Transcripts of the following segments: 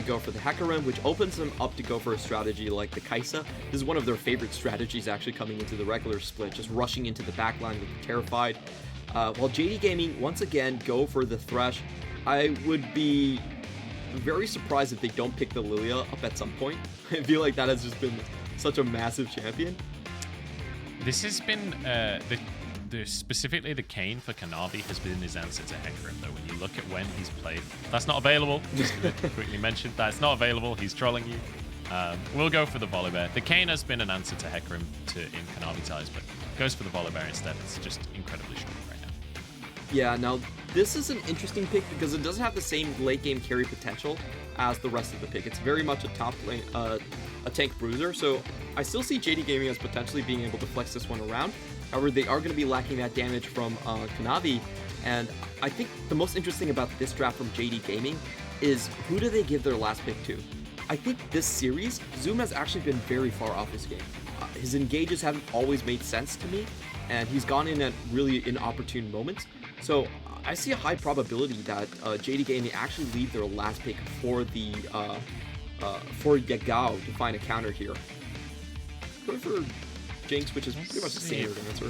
to go for the Hecarim, which opens them up to go for a strategy like the Kaisa. This is one of their favorite strategies actually coming into the regular split, just rushing into the backline with the Terrified. While JD Gaming once again go for the Thresh, I would be very surprised if they don't pick the Lilia up at some point. I feel like that has just been such a massive champion. This has been specifically the Kayn for Kanavi has been his answer to Hecarim, though. When you look at when he's played, that's not available. Just to quickly mention, that's not available. He's trolling you. We'll go for the Volibear. The Kayn has been an answer to Hecarim in Kanavi ties, but goes for the Volibear instead. It's just incredibly strong right now. Yeah, now this is an interesting pick because it doesn't have the same late game carry potential as the rest of the pick. It's very much a top lane, a tank bruiser. So I still see JD Gaming as potentially being able to flex this one around. However, they are going to be lacking that damage from Kanavi, and I think the most interesting about this draft from JD Gaming is who do they give their last pick to? I think this series, Zoom has actually been very far off his game. His engages haven't always made sense to me, and he's gone in at really inopportune moments. So I see a high probability that JD Gaming actually leave their last pick for the for Yagao to find a counter here. Go for Jinx, which is pretty much the standard answer.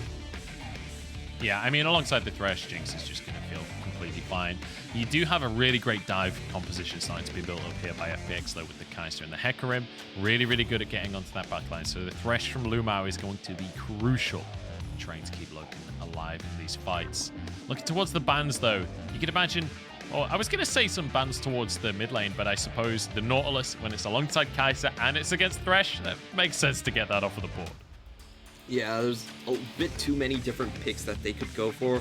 Yeah, I mean, alongside the Thresh, Jinx is just going to feel completely fine. You do have a really great dive composition starting to be built up here by FPX, though, with the Kaisa and the Hecarim. Really, really good at getting onto that backline. So the Thresh from LvMao is going to be crucial in trying to keep Loken alive in these fights. Looking towards the bans, though, you can imagine... Oh, I was going to say some bans towards the mid lane, but I suppose the Nautilus, when it's alongside Kaisa and it's against Thresh, that makes sense to get that off of the board. Yeah, there's a bit too many different picks that they could go for.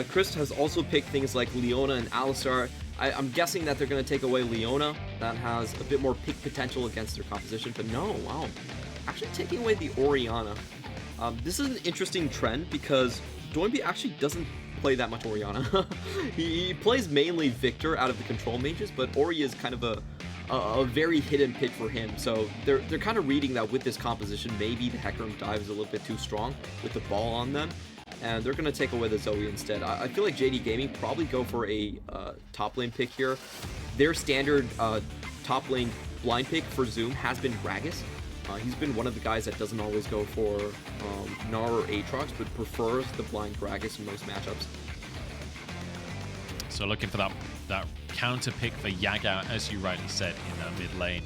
Chris has also picked things like Leona and Alistar. I'm guessing that they're going to take away Leona. That has a bit more pick potential against their composition, but no, wow. Actually taking away the Orianna. This is an interesting trend because Doinb actually doesn't play that much Orianna. he plays mainly Viktor out of the control mages, but Ori is kind of a very hidden pick for him. So they're kind of reading that with this composition, maybe the Hecarim dive is a little bit too strong with the ball on them, and they're going to take away the Zoe instead. I feel like JD Gaming probably go for a top lane pick here. Their standard top lane blind pick for Zoom has been Gragas. He's been one of the guys that doesn't always go for Gnar or Aatrox, but prefers the blind Gragas in most matchups. So looking for that counter pick for Yagao, as you rightly said, in that mid lane.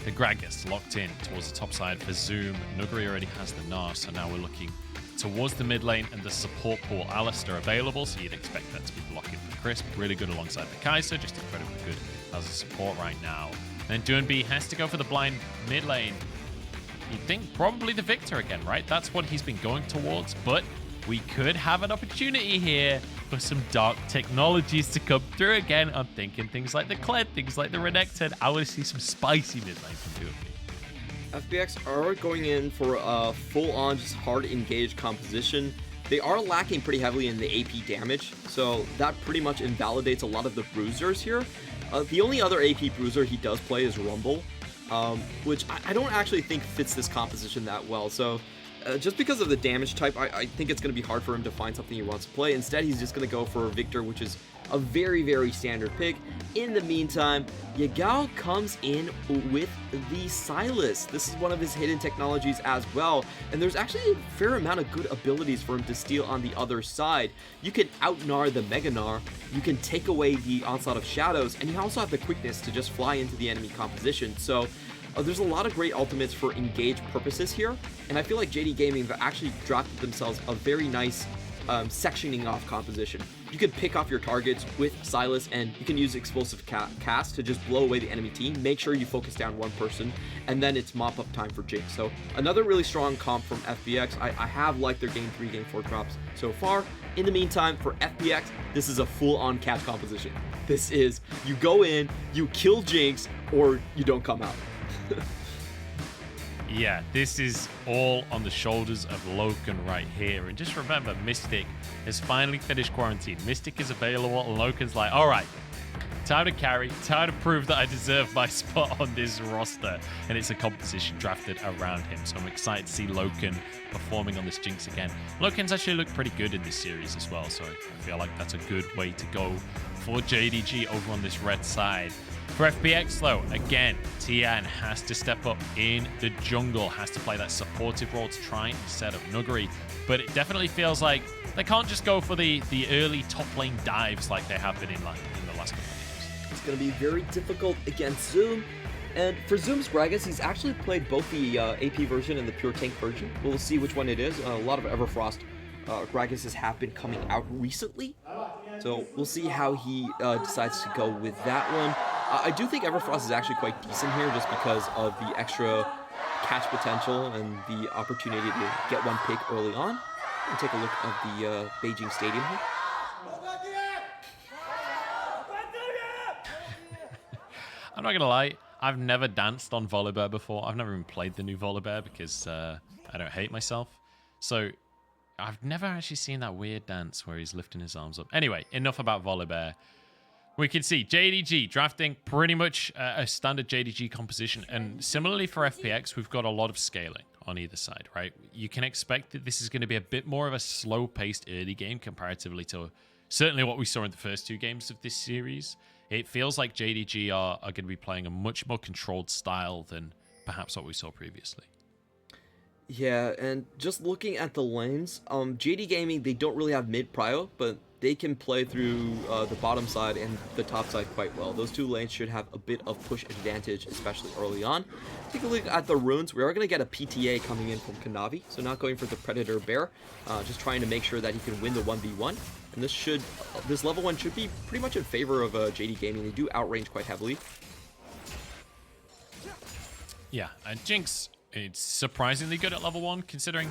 The Gragas locked in towards the top side for Zoom. Nuguri already has the Gnar, so now we're looking towards the mid lane and the support pool Alistar available, so you'd expect that to be blocking for Crisp. Really good alongside the Kaisa, just incredibly good as a support right now. Then Doinb has to go for the blind mid lane. You'd think probably the Viktor again, right? That's what he's been going towards, but we could have an opportunity here for some dark technologies to come through again. I'm thinking things like the Kled, things like the Renekton. I want to see some spicy mid lane from Doinb. FPX are going in for a full-on, just hard engaged composition. They are lacking pretty heavily in the AP damage, so that pretty much invalidates a lot of the bruisers here. The only other AP bruiser he does play is Rumble, which I don't actually think fits this composition that well. So just because of the damage type, I think it's going to be hard for him to find something he wants to play. Instead, he's just going to go for Viktor, which is a very, very standard pick. In the meantime, Yagao comes in with the Sylas. This is one of his hidden technologies as well, and there's actually a fair amount of good abilities for him to steal on the other side. You can out-Gnar the Mega Gnar, you can take away the Onslaught of Shadows, and you also have the quickness to just fly into the enemy composition. So there's a lot of great ultimates for engage purposes here, and I feel like JD Gaming have actually drafted themselves a very nice sectioning off composition. You can pick off your targets with Sylas, and you can use explosive cast to just blow away the enemy team. Make sure you focus down one person, and then it's mop up time for Jinx. So another really strong comp from FPX. I have liked their game 3, game 4 drops so far. In the meantime, for FPX, this is a full-on catch composition. This is, you go in, you kill Jinx, or you don't come out. Yeah, this is all on the shoulders of Loken right here. And just remember, Mystic has finally finished quarantine. Mystic is available, and Loken's like, all right, time to carry, time to prove that I deserve my spot on this roster. And it's a composition drafted around him. So I'm excited to see Loken performing on this Jinx again. Loken's actually looked pretty good in this series as well. So I feel like that's a good way to go for JDG over on this red side. For FPX, though, again, Tian has to step up in the jungle, has to play that supportive role to try and set up Nuguri. But it definitely feels like they can't just go for the early top lane dives like they have been in the last couple of games. It's going to be very difficult against Zoom. And for Zoom's Gragas, he's actually played both the AP version and the pure tank version. We'll see which one it is. A lot of Everfrost Gragases have been coming out recently. So we'll see how he decides to go with that one. I do think Everfrost is actually quite decent here just because of the extra catch potential and the opportunity to get one pick early on. And take a look at the Beijing Stadium here. I'm not going to lie. I've never danced on Volibear before. I've never even played the new Volibear because I don't hate myself. So I've never actually seen that weird dance where he's lifting his arms up. Anyway, enough about Volibear. We can see JDG drafting pretty much a standard JDG composition. And similarly for FPX, we've got a lot of scaling on either side, right? You can expect that this is going to be a bit more of a slow-paced early game comparatively to certainly what we saw in the first two games of this series. It feels like JDG are going to be playing a much more controlled style than perhaps what we saw previously. Yeah, and just looking at the lanes, JD Gaming, they don't really have mid prio, but they can play through the bottom side and the top side quite well. Those two lanes should have a bit of push advantage, especially early on. Take a look at the runes. We are going to get a PTA coming in from Kanavi, so not going for the Predator Bear, just trying to make sure that he can win the 1v1. And this level 1 should be pretty much in favor of JD Gaming. They do outrange quite heavily. Yeah, and Jinx, it's surprisingly good at level 1, considering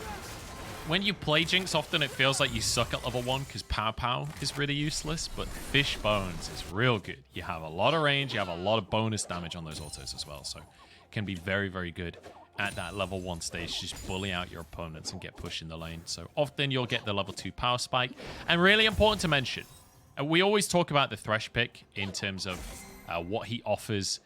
when you play Jinx, often it feels like you suck at level 1 because Pow Pow is really useless, but Fish Bones is real good. You have a lot of range, you have a lot of bonus damage on those autos as well, so it can be very, very good at that level 1 stage. Just bully out your opponents and get pushed in the lane. So often you'll get the level 2 power spike. And really important to mention, we always talk about the Thresh pick in terms of what he offers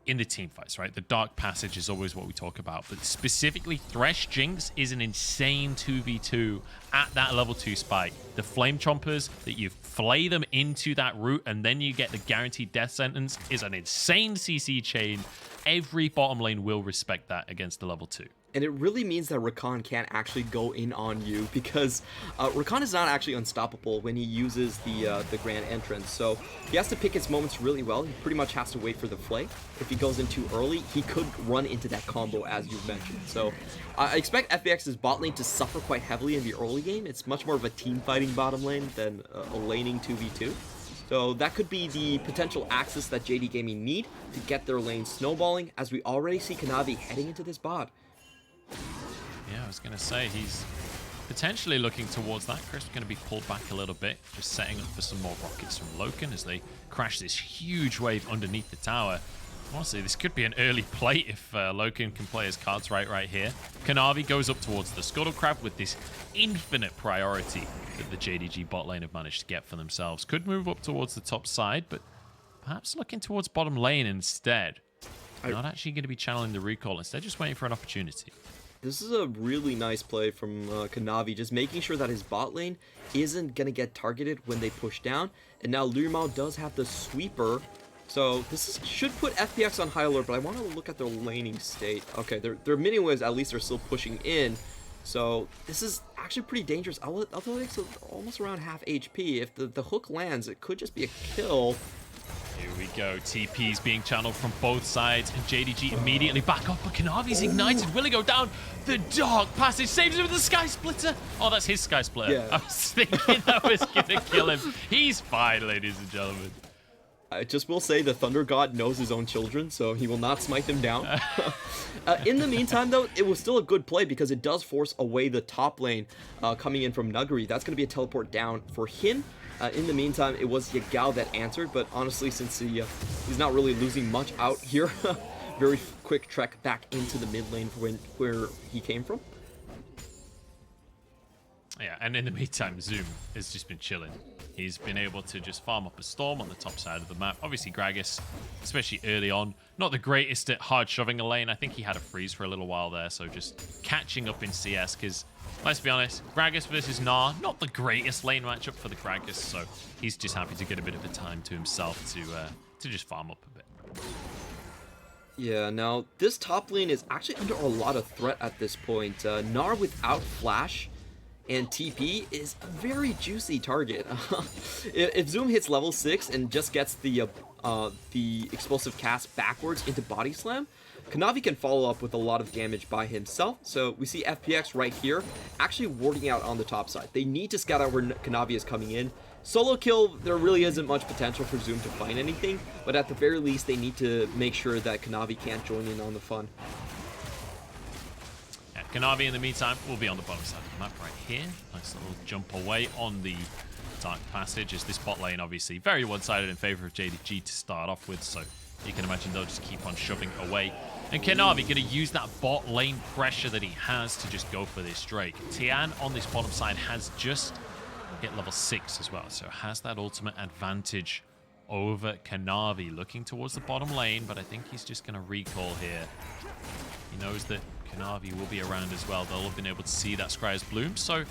in the team fights, right? The Dark Passage is always what we talk about, but specifically Thresh Jinx is an insane 2v2 at that level 2 spike. The Flame Chompers that you flay them into that route and then you get the guaranteed death sentence is an insane CC chain. Every bottom lane will respect that against the level 2. And it really means that Rakan can't actually go in on you because Rakan is not actually unstoppable when he uses the Grand Entrance. So he has to pick his moments really well. He pretty much has to wait for the flay. If he goes in too early, he could run into that combo as you've mentioned. So I expect FPX's bot lane to suffer quite heavily in the early game. It's much more of a team fighting bottom lane than a laning 2v2. So that could be the potential axis that JD Gaming need to get their lane snowballing, as we already see Kanavi heading into this bot. Yeah, I was going to say, he's potentially looking towards that. Chris is going to be pulled back a little bit, just setting up for some more rockets from Loken as they crash this huge wave underneath the tower. Honestly, this could be an early play if Loken can play his cards right here. Kanavi goes up towards the Scuttle Crab with this infinite priority that the JDG bot lane have managed to get for themselves. Could move up towards the top side, but perhaps looking towards bottom lane instead. Not actually going to be channeling the recall, instead just waiting for an opportunity. This is a really nice play from Kanavi, just making sure that his bot lane isn't going to get targeted when they push down. And now LvMao does have the sweeper, so this should put FPX on high alert, but I want to look at their laning state. Okay, their minion waves at least are still pushing in, so this is actually pretty dangerous. LwX is almost around half HP. If the hook lands, it could just be a kill. Here we go. TP's being channeled from both sides, and JDG immediately back up, but Kanavi's ignited. Will he go down? The Dark Passage saves him with the Sky Splitter. Oh, that's his Sky Splitter. Yeah. I was thinking that was going to kill him. He's fine, ladies and gentlemen. I just will say the Thunder God knows his own children, so he will not smite them down. In the meantime, though, it was still a good play because it does force away the top lane coming in from Nuguri. That's going to be a teleport down for him. In the meantime, it was Yagao that answered, but honestly, since he's not really losing much out here, very quick trek back into the mid lane where he came from. Yeah, and in the meantime, Zoom has just been chilling. He's been able to just farm up a storm on the top side of the map. Obviously, Gragas, especially early on, not the greatest at hard shoving a lane. I think he had a freeze for a little while there, so just catching up in CS, because let's be honest, Gragas versus Gnar, not the greatest lane matchup for the Gragas, so he's just happy to get a bit of a time to himself to just farm up a bit. Yeah, now this top lane is actually under a lot of threat at this point. Gnar without flash and TP is a very juicy target. If Zoom hits level 6 and just gets the explosive cast backwards into body slam, Kanavi can follow up with a lot of damage by himself. So we see FPX right here actually warding out on the top side. They need to scout out where Kanavi is coming in. Solo kill, there really isn't much potential for Zoom to find anything, but at the very least they need to make sure that Kanavi can't join in on the fun. Yeah, Kanavi in the meantime will be on the bottom side of the map right here. Nice little jump away on the Dark Passage, as this bot lane obviously very one-sided in favor of JDG to start off with, so you can imagine they'll just keep on shoving away. And Kanavi going to use that bot lane pressure that he has to just go for this Drake. Tian on this bottom side has just hit level 6 as well, so has that ultimate advantage over Kanavi. Looking towards the bottom lane, but I think he's just going to recall here. He knows that Kanavi will be around as well. They'll have been able to see that Scryer's Bloom, so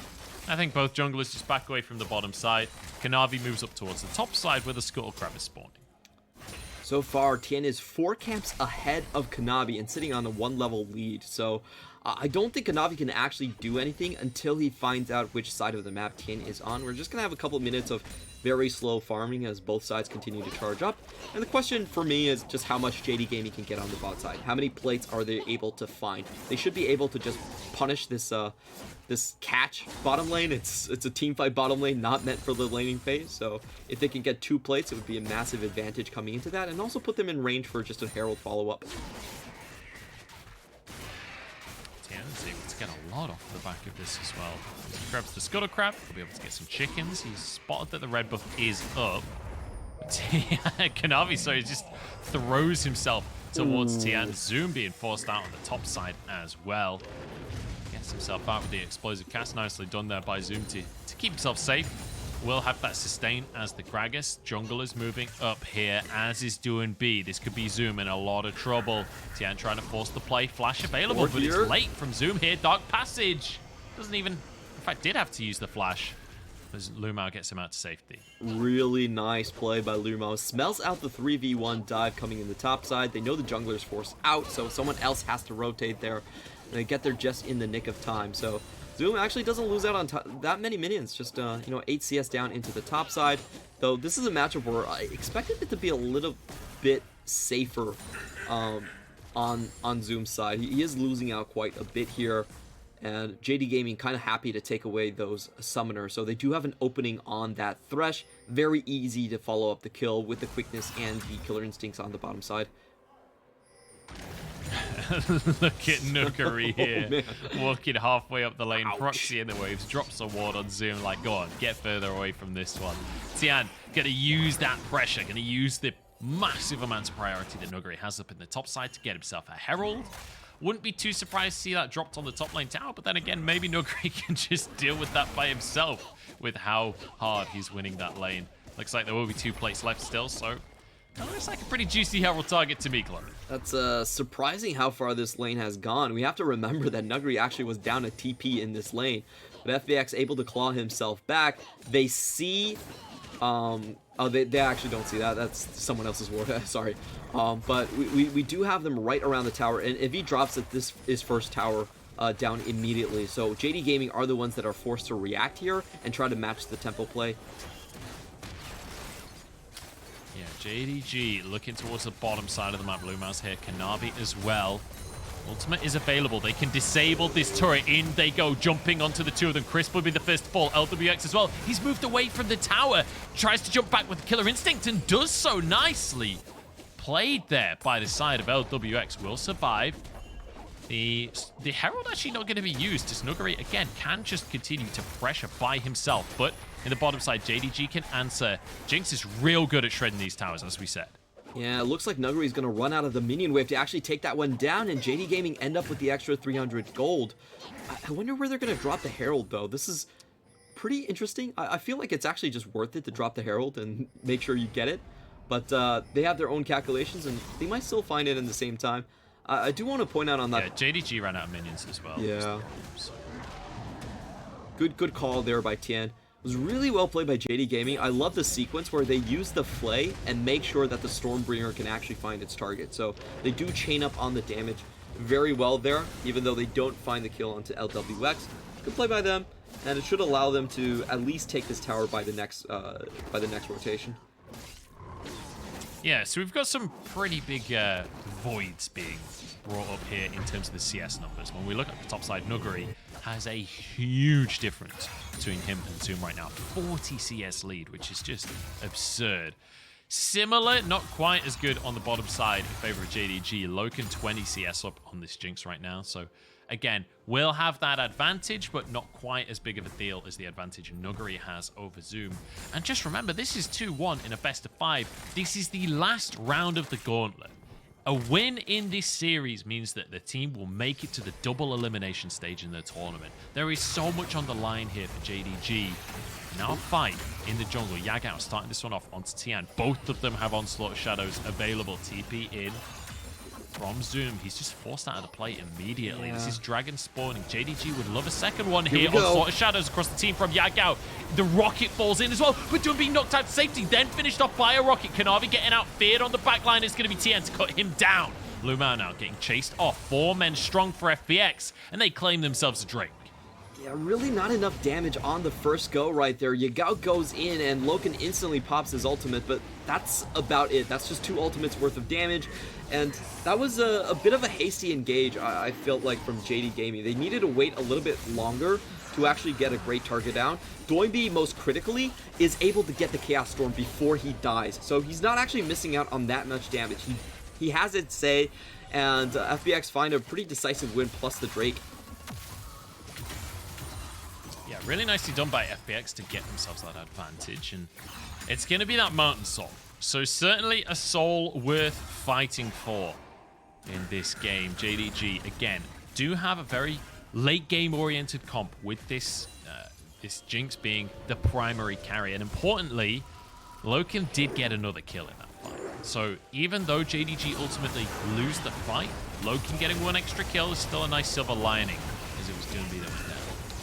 I think both junglers just back away from the bottom side. Kanavi moves up towards the top side where the Scuttle Crab is spawning. So far, Tian is 4 camps ahead of Kanavi and sitting on a 1-level lead. So I don't think Kanavi can actually do anything until he finds out which side of the map Tian is on. We're just going to have a couple minutes of very slow farming as both sides continue to charge up. And the question for me is just how much JD Gaming can get on the bot side. How many plates are they able to find? They should be able to just punish this this catch bottom lane. It's a team fight bottom lane, not meant for the laning phase. So if they can get 2 plates, it would be a massive advantage coming into that, and also put them in range for just a Herald follow-up. Tian is able to get a lot off the back of this as well. He grabs the Scuttle Crab, he'll be able to get some chickens. He's spotted that the red buff is up. Kanavi, so he just throws himself towards Tian. Zoom being forced out on the top side as well. Gets himself out with the explosive cast. Nicely done there by Zoom to keep himself safe. Will have that sustain as the Gragas. Jungle is moving up here, as is Doinb. This could be Zoom in a lot of trouble. Tian trying to force the play. Flash available, but it's late from Zoom here. Dark Passage. Doesn't even... In fact, did have to use the flash, as LvMao gets him out to safety. Really nice play by LvMao. Smells out the 3v1 dive coming in the top side. They know the jungler's forced out, so someone else has to rotate there. And they get there just in the nick of time. So Zoom actually doesn't lose out on that many minions. Just, 8 CS down into the top side. Though this is a matchup where I expected it to be a little bit safer on Zoom's side. He is losing out quite a bit here. And JD Gaming kind of happy to take away those summoners. So they do have an opening on that Thresh. Very easy to follow up the kill with the quickness and the killer instincts on the bottom side. Look at Nuguri here, walking halfway up the lane. Ouch. Proxy in the waves, drops a ward on Zoom, like, go on, get further away from this one. Tian gonna use that pressure, gonna use the massive amounts of priority that Nuguri has up in the top side to get himself a Herald. Wouldn't be too surprised to see that dropped on the top lane tower, but then again, maybe Nuguri can just deal with that by himself with how hard he's winning that lane. Looks like there will be 2 plates left still, so that looks like a pretty juicy Herald target to me, Clement. That's surprising how far this lane has gone. We have to remember that Nuguri actually was down a TP in this lane, but FPX able to claw himself back. They see... they actually don't see that. That's someone else's ward. Sorry. But we do have them right around the tower, and if he drops it, this is first tower down immediately. So JD Gaming are the ones that are forced to react here and try to match the tempo play. Yeah, JDG looking towards the bottom side of the map. LvMao's here, Kanavi as well. Ultimate is available. They can disable this turret. In they go, jumping onto the 2 of them. Crisp will be the first to fall. Lwx as well. He's moved away from the tower. Tries to jump back with Killer Instinct and does so nicely. Played there by the side of Lwx. Will survive. The Herald actually not going to be used, as Nuguri, again, can just continue to pressure by himself. But in the bottom side, JDG can answer. Jinx is real good at shredding these towers, as we said. Yeah, it looks like Nuguri is going to run out of the minion wave to actually take that one down, and JD Gaming end up with the extra 300 gold. I wonder where they're going to drop the Herald, though. This is pretty interesting. I feel like it's actually just worth it to drop the Herald and make sure you get it. But they have their own calculations, and they might still find it in the same time. I do want to point out on that... Yeah, JDG ran out of minions as well. Yeah. Good call there by Tian. was really well played by JD Gaming. I love the sequence where they use the Flay and make sure that the Stormbringer can actually find its target. So they do chain up on the damage very well there, even though they don't find the kill onto LwX. Good play by them, and it should allow them to at least take this tower by the next rotation. Yeah, so we've got some pretty big voids being brought up here in terms of the CS numbers. When we look at the top side, Nuguri has a huge difference between him and Zoom right now. 40 CS lead, which is just absurd. Similar, not quite as good on the bottom side in favor of JDG. Loken 20 CS up on this Jinx right now. So again, we'll have that advantage, but not quite as big of a deal as the advantage Nuguri has over Zoom. And just remember, this is 2-1 in a best of 5. This is the last round of the gauntlet. A win in this series means that the team will make it to the double elimination stage in the tournament. There is so much on the line here for JDG. Now a fight in the jungle. Yagao starting this one off onto Tian. Both of them have Onslaught Shadows available. TP in from Zoom. He's just forced out of the play immediately. Yeah. This is Dragon spawning. JDG would love a second one here. Onslaught Shadows across the team from Yagao. The rocket falls in as well, but Doinb being knocked out to safety, then finished off by a rocket. Kanavi getting out feared on the back line. It's going to be Tian to cut him down. LvMao now getting chased off. 4 men strong for FPX, and they claim themselves a Drake. Yeah, really not enough damage on the first go right there. Yagao goes in and Loken instantly pops his ultimate, but that's about it. That's just 2 ultimates worth of damage, and that was a bit of a hasty engage, I felt like, from JD Gaming. They needed to wait a little bit longer to actually get a great target down. Doinb, most critically, is able to get the Chaos Storm before he dies, so he's not actually missing out on that much damage. He has it say, and FPX find a pretty decisive win plus the Drake. Yeah, really nicely done by FPX to get themselves that advantage, and it's going to be that Mountain Soul. So certainly a soul worth fighting for in this game. JDG, again, do have a very late game oriented comp with this this Jinx being the primary carry, and importantly, Loken did get another kill in that fight. So even though JDG ultimately lose the fight, Loken getting 1 extra kill is still a nice silver lining, as it was Doinb that was down.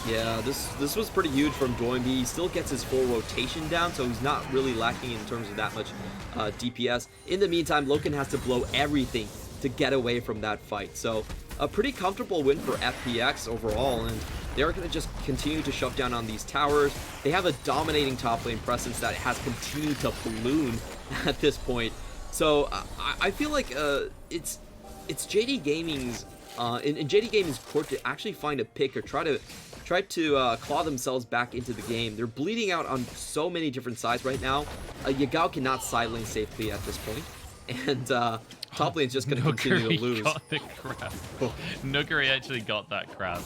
Yeah, this was pretty huge from Doinb. He still gets his full rotation down, so he's not really lacking in terms of that much DPS. In the meantime, Loken has to blow everything to get away from that fight. So a pretty comfortable win for FPX overall, and they're going to just continue to shove down on these towers. They have a dominating top lane presence that has continued to balloon at this point. So I feel like it's JD Gaming's in JD Gaming's court to actually find a pick or try to claw themselves back into the game. They're bleeding out on so many different sides right now. Yagao cannot side lane safely at this point, and top lane is just going to continue to lose. Got the crab. Nuguri actually got that crab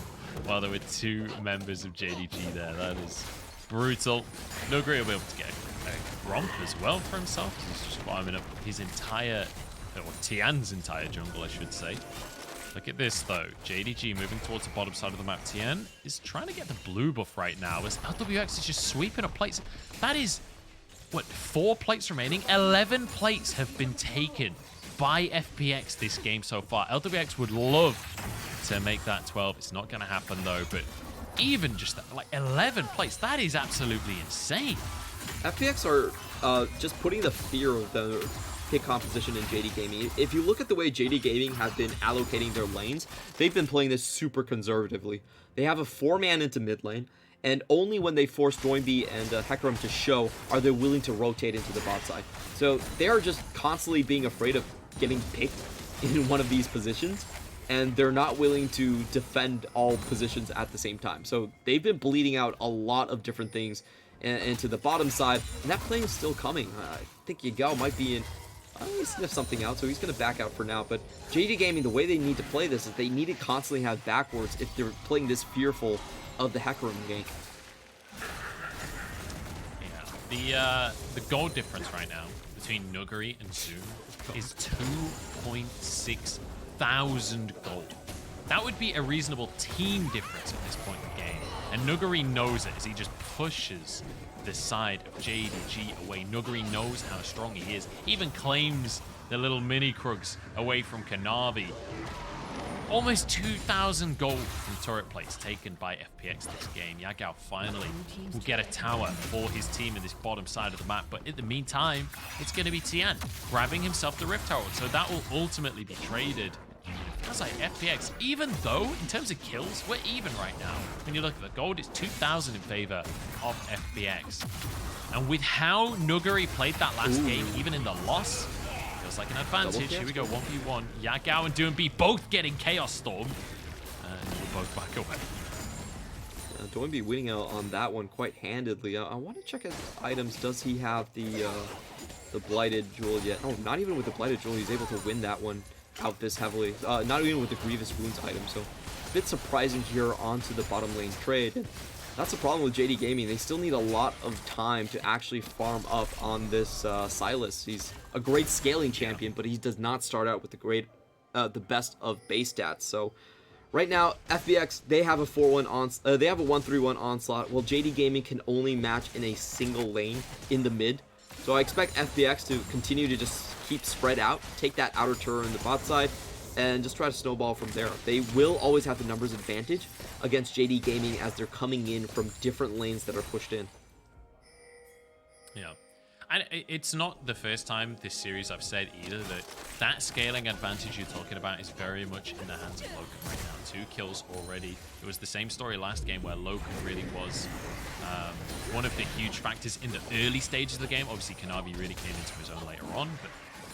while there were 2 members of JDG there. That is brutal. Nuguri will be able to get a romp as well for himself. He's just farming up his entire, or Tian's entire jungle, I should say. Look at this, though. JDG moving towards the bottom side of the map. Tian is trying to get the blue buff right now as LwX is just sweeping up plates. That is, what, 4 plates remaining? 11 plates have been taken by FPX this game so far. LwX would love to make that 12. It's not going to happen, though. But even just that, like 11 plates, that is absolutely insane. FPX are just putting the fear of the pick composition in JD Gaming. If you look at the way JD Gaming has been allocating their lanes, they've been playing this super conservatively. They have a 4-man into mid lane, and only when they force Doinb and Hecarim to show are they willing to rotate into the bot side. So they are just constantly being afraid of getting picked in one of these positions, and they're not willing to defend all positions at the same time. So they've been bleeding out a lot of different things into the bottom side, and that play is still coming. I think Yagao might be in. He sniffed something out, so he's going to back out for now. But JD Gaming, the way they need to play this is they need to constantly have backwards if they're playing this fearful of the Hecarim gank. Yeah, the gold difference right now between Nuguri and Zoom is 2.6 thousand gold. That would be a reasonable team difference at this point in the game. And Nuguri knows it as he just pushes the side of JDG away. Nuguri knows how strong he is. He even claims the little mini Krugs away from Kanavi. Almost 2,000 gold from turret plates taken by FPX this game. Yagao finally will get a tower for his team in this bottom side of the map. But in the meantime, it's going to be Tian grabbing himself the Rift Tower. So that will ultimately be traded. That's like FPX, even though in terms of kills, we're even right now. When you look at the gold, it's 2,000 in favor of FPX. And with how Nuguri played that last game, even in the loss, feels like an advantage. Here we go, 1v1. Yagao and Doinb both getting Chaos Storm. And we're both back away. Doinb winning out on that one quite handedly. I want to check his items. Does he have the Blighted Jewel yet? Oh, not even with the Blighted Jewel, he's able to win that one out this heavily. Not even with the Grievous Wounds item. So a bit surprising here onto the bottom lane trade. And that's the problem with JD Gaming. They still need a lot of time to actually farm up on this Sylas. He's a great scaling champion, but he does not start out with the best of base stats. So right now, FPX, they have a 4-1 they have a 1-3-1 onslaught, while JD Gaming can only match in a single lane in the mid. So I expect FPX to continue to just keep spread out, take that outer turret on the bot side, and just try to snowball from there. They will always have the numbers advantage against JD Gaming as they're coming in from different lanes that are pushed in. Yeah. And it's not the first time this series I've said either that scaling advantage you're talking about is very much in the hands of Loken right now. 2 kills already. It was the same story last game where Loken really was one of the huge factors in the early stages of the game. Obviously, Kanavi really came into his own later on, but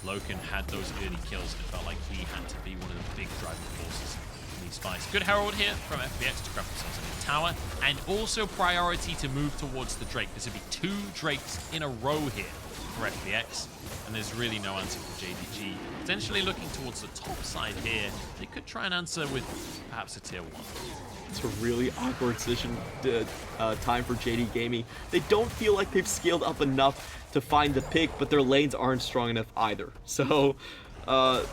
Loken had those early kills and it felt like he had to be one of the big driving forces in these fights. Good Herald here from FPX to grab themselves a new tower, and also priority to move towards the Drake. This would be 2 Drakes in a row here for FPX, and there's really no answer for JDG. Potentially looking towards the top side here. They could try and answer with perhaps a tier 1. It's a really awkward decision time for JD Gaming. They don't feel like they've scaled up enough to find the pick, but their lanes aren't strong enough either. So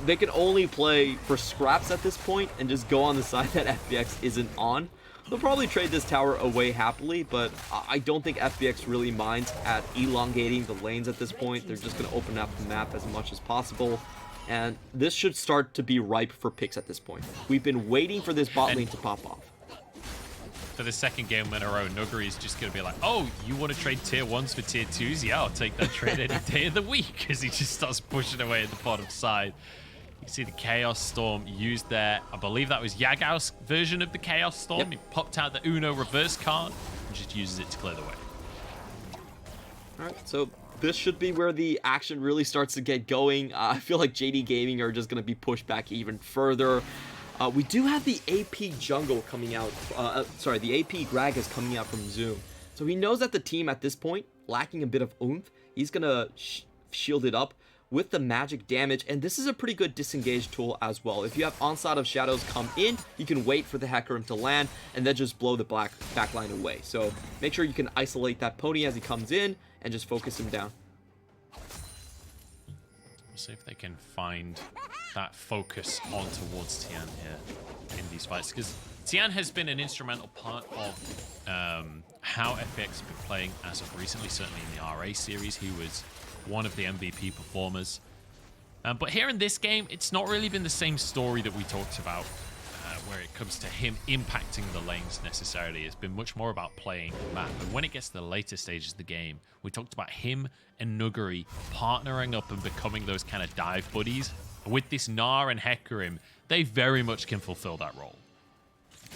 they can only play for scraps at this point and just go on the side that FPX isn't on. They'll probably trade this tower away happily, but I don't think FPX really minds at elongating the lanes at this point. They're just going to open up the map as much as possible. And this should start to be ripe for picks at this point. We've been waiting for this bot lane to pop off. For the second game in a row, Nuguri is just going to be like, oh, you want to trade tier 1s for tier 2s? Yeah, I'll take that trade any day of the week, as he just starts pushing away at the bottom side. You see the Chaos Storm used there. I believe that was Yagao's version of the Chaos Storm. Yep. He popped out the Uno reverse card and just uses it to clear the way. All right, so this should be where the action really starts to get going. I feel like JD Gaming are just going to be pushed back even further. We do have the AP jungle coming out, the AP Gragas coming out from Zoom. So he knows that the team at this point, lacking a bit of oomph, he's going to shield it up with the magic damage. And this is a pretty good disengage tool as well. If you have Onslaught of Shadows come in, you can wait for the Hecarim to land and then just blow the backline away. So make sure you can isolate that pony as he comes in and just focus him down. We'll see if they can find that focus on towards Tian here in these fights, because Tian has been an instrumental part of how FPX has been playing as of recently. Certainly in the RA series, he was one of the MVP performers. But here in this game, it's not really been the same story that we talked about where it comes to him impacting the lanes necessarily. It's been much more about playing the map. And when it gets to the later stages of the game, we talked about him and Nuguri partnering up and becoming those kind of dive buddies. With this Gnar and Hecarim, they very much can fulfill that role.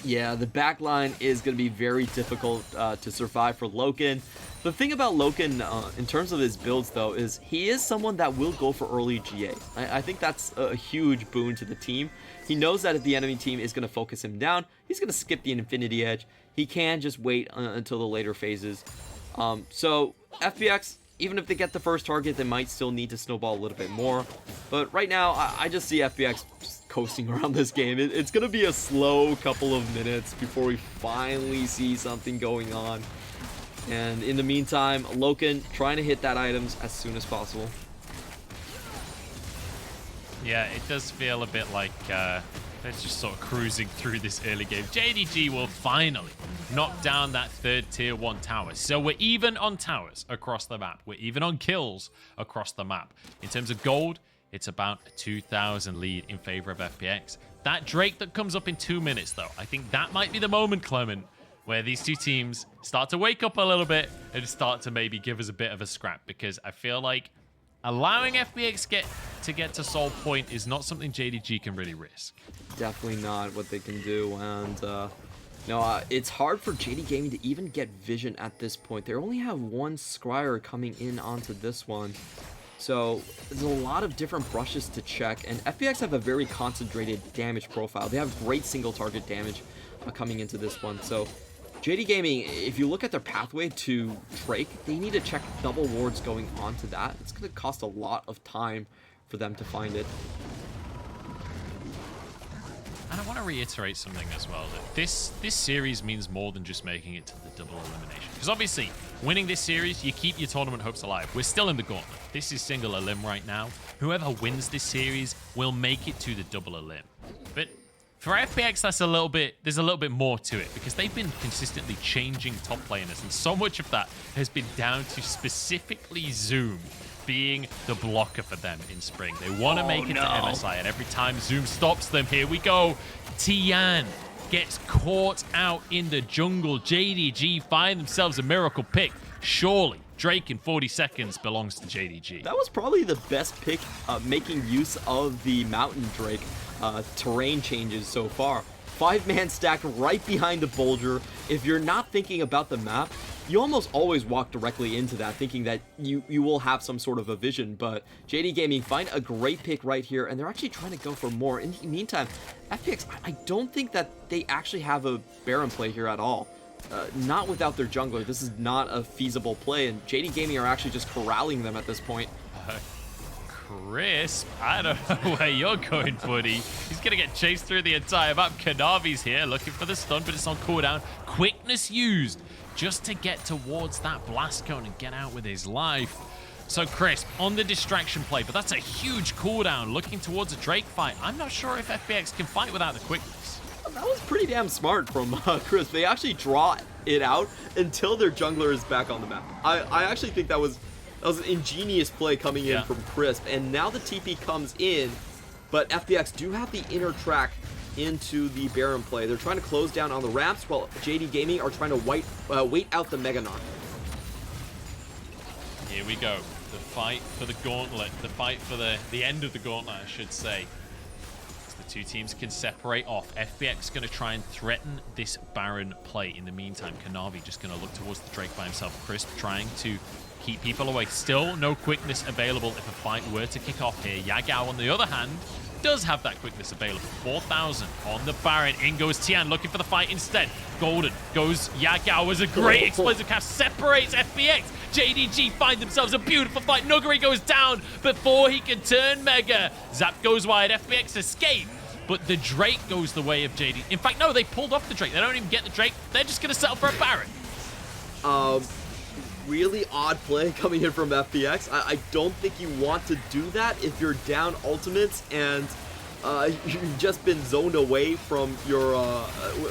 Yeah, the backline is going to be very difficult to survive for Loken. The thing about Loken, in terms of his builds, though, is he is someone that will go for early GA. I think that's a huge boon to the team. He knows that if the enemy team is going to focus him down, he's going to skip the Infinity Edge. He can just wait until the later phases. So FPX, even if they get the first target, they might still need to snowball a little bit more. But right now, I just see FPX just coasting around this game. It's going to be a slow couple of minutes before we finally see something going on. And in the meantime, Loken trying to hit that items as soon as possible. Yeah, it does feel a bit like they're just sort of cruising through this early game. JDG will finally knock down that third tier 1 tower. So we're even on towers across the map. We're even on kills across the map. In terms of gold, It's about a 2,000 lead in favor of FPX. That Drake that comes up in 2 minutes, though, I think that might be the moment, Clement, where these two teams start to wake up a little bit and start to maybe give us a bit of a scrap, because I feel like allowing FPX to get to Soul Point is not something JDG can really risk. Definitely not what they can do, and no, it's hard for JD Gaming to even get vision at this point. They only have one Scryer coming in onto this one. So there's a lot of different brushes to check, and FPX have a very concentrated damage profile. They have great single target damage coming into this one. So JD Gaming, if you look at their pathway to Drake, they need to check double wards going onto that. It's going to cost a lot of time for them to find it. And I want to reiterate something as well, that this series means more than just making it to the double elimination. Because obviously, winning this series, you keep your tournament hopes alive. We're still in the gauntlet. This is single elim right now. Whoever wins this series will make it to the double elim. But for FPX, there's a little bit more to it, because they've been consistently changing top laners, and so much of that has been down to specifically Zoom being the blocker for them in spring. They want to make it to MSI, and every time Zoom stops them, here we go. Tian gets caught out in the jungle. JDG find themselves a miracle pick. Surely Drake in 40 seconds belongs to JDG. That was probably the best pick, making use of the Mountain Drake terrain changes so far. 5-man stack right behind the Bulger. If you're not thinking about the map, you almost always walk directly into that, thinking that you will have some sort of a vision. But JD Gaming find a great pick right here, and they're actually trying to go for more. In the meantime, FPX, I don't think that they actually have a Baron play here at all. Not without their jungler. This is not a feasible play, and JD Gaming are actually just corralling them at this point. Crisp, I don't know where you're going, buddy. He's going to get chased through the entire map. Kanavi's here looking for the stun, but it's on cooldown. Quickness used just to get towards that blast cone and get out with his life. So Crisp on the distraction play, but that's a huge cooldown looking towards a Drake fight. I'm not sure if FPX can fight without the quickness. That was pretty damn smart from Crisp. They actually draw it out until their jungler is back on the map. I actually think that was an ingenious play coming in from Crisp. And now the TP comes in, but FPX do have the inner track into the Baron play. They're trying to close down on the ramps, while JD Gaming are trying to wait out the Mega Gnar. Here we go. The fight for the gauntlet. The fight for the end of the gauntlet, I should say. As the two teams can separate off. FPX going to try and threaten this Baron play. In the meantime, Kanavi just going to look towards the Drake by himself. Crisp trying to keep people away. Still no quickness available if a fight were to kick off here. Yagao, on the other hand, does have that quickness available. 4,000 on the Baron. In goes Tian looking for the fight instead. Golden goes Yagao as a great explosive cast. Separates FPX. JDG find themselves a beautiful fight. Nuguri goes down before he can turn Mega. Zap goes wide. FPX escape. But the Drake goes the way of JD. In fact, no, they pulled off the Drake. They don't even get the Drake. They're just going to settle for a Baron. Really odd play coming in from FPX. I don't think you want to do that if you're down ultimates and you've just been zoned away from your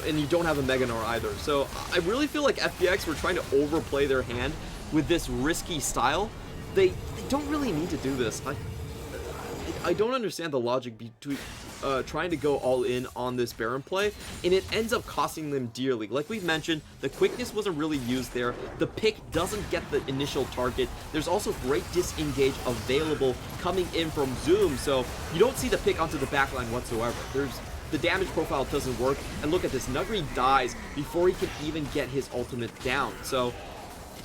and you don't have a Mega Gnar either. So I really feel like FPX were trying to overplay their hand with this risky style. They don't really need to do this. I don't understand the logic between trying to go all in on this Baron play, and it ends up costing them dearly. Like we've mentioned, the quickness wasn't really used there. The pick doesn't get the initial target. There's also great disengage available coming in from Zoom, so you don't see the pick onto the backline whatsoever. The damage profile doesn't work, and look at this, Nuguri dies before he can even get his ultimate down. So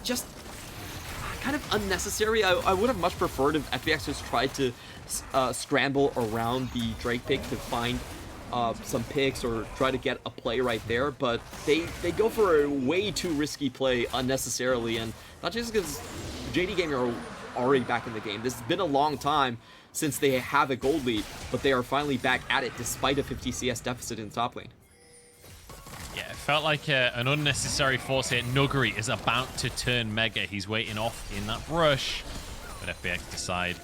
just kind of unnecessary. I would have much preferred if FPX just tried to scramble around the Drake pick to find some picks or try to get a play right there, but they go for a way too risky play unnecessarily, and not just because JD Gaming are already back in the game. This has been a long time since they have a gold lead, but they are finally back at it despite a 50 CS deficit in the top lane. Yeah, it felt like an unnecessary force here. Nuguri is about to turn Mega. He's waiting off in that brush, but FPX decide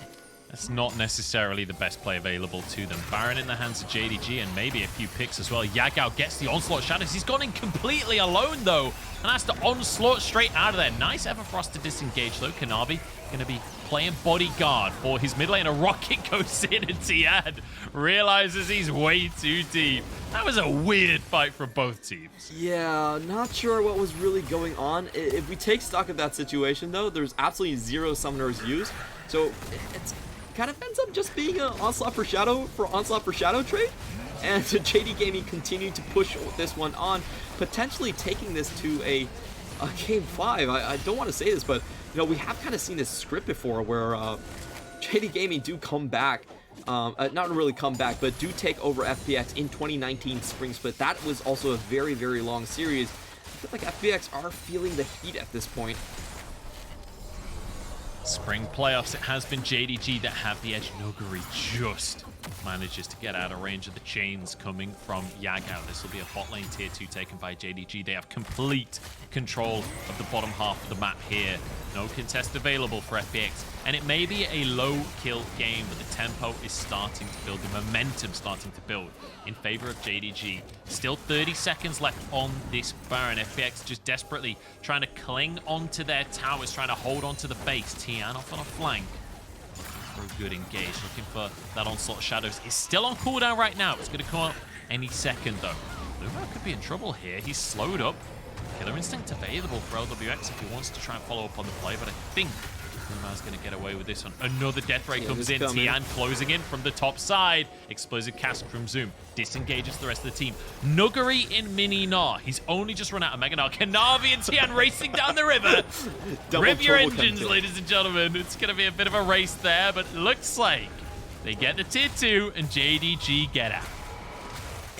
that's not necessarily the best play available to them. Baron in the hands of JDG and maybe a few picks as well. Yagao gets the onslaught shadows. He's gone in completely alone though, and has to onslaught straight out of there. Nice Everfrost to disengage though. Kanavi going to be playing bodyguard for his mid lane. A rocket goes in and Tian realizes he's way too deep. That was a weird fight from both teams. Yeah, not sure what was really going on. If we take stock of that situation, though, there's absolutely 0 summoners used. So it's kind of ends up just being an onslaught for shadow trade. And JD Gaming continued to push this one on, potentially taking this to a game 5. I don't want to say this, but you know, we have kind of seen this script before where JD Gaming do come back. Not really come back, but do take over FPX in 2019 Spring Split. That was also a very, very long series. I feel like FPX are feeling the heat at this point. Spring playoffs, it has been JDG that have the edge. Nuguri just manages to get out of range of the chains coming from Yagao. This will be a bot lane tier 2 taken by JDG. They have complete control of the bottom half of the map here. No contest available for FPX. And it may be a low kill game, but the tempo is starting to build, the momentum starting to build in favor of JDG. Still 30 seconds left on this Baron. FPX just desperately trying to cling onto their towers, trying to hold onto the base. Tian off on a flank. For a good engage, looking for that onslaught of shadows. It's still on cooldown right now. It's going to come up any second though. LvMao could be in trouble here. He's slowed up. Killer Instinct available for Lwx if he wants to try and follow up on the play, but I think LvMao's going to get away with this one. Another death ray comes in. Tian closing in from the top side. Explosive cast from Zoom. Disengages the rest of the team. Nuguri in Mini Gnar. He's only just run out of Mega Gnar. Kanavi and Tian racing down the river. Rev your engines, ladies and gentlemen. It's going to be a bit of a race there, but looks like they get the tier 2 and JDG get out.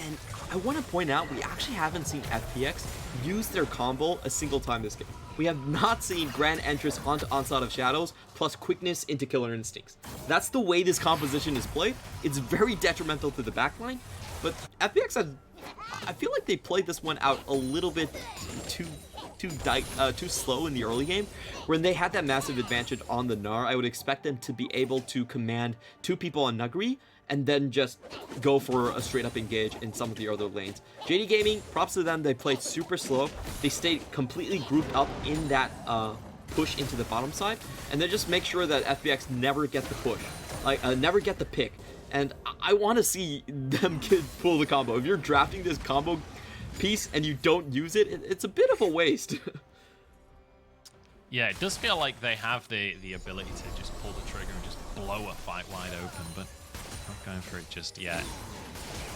And I want to point out, we actually haven't seen FPX use their combo a single time this game. We have not seen Grand Entrance onto Onslaught of Shadows plus quickness into Killer Instincts. That's the way this composition is played. It's very detrimental to the backline, but FPX have, I feel like they played this one out a little bit too slow in the early game. When they had that massive advantage on the Gnar, I would expect them to be able to command 2 people on Nuguri and then just go for a straight up engage in some of the other lanes. JD Gaming, props to them, they played super slow. They stayed completely grouped up in that push into the bottom side, and then just make sure that FPX never get the push, like never get the pick. And I want to see them pull the combo. If you're drafting this combo piece and you don't use it, it's a bit of a waste. Yeah, it does feel like they have the ability to just pull the trigger and just blow a fight wide open, but not going for it just yet.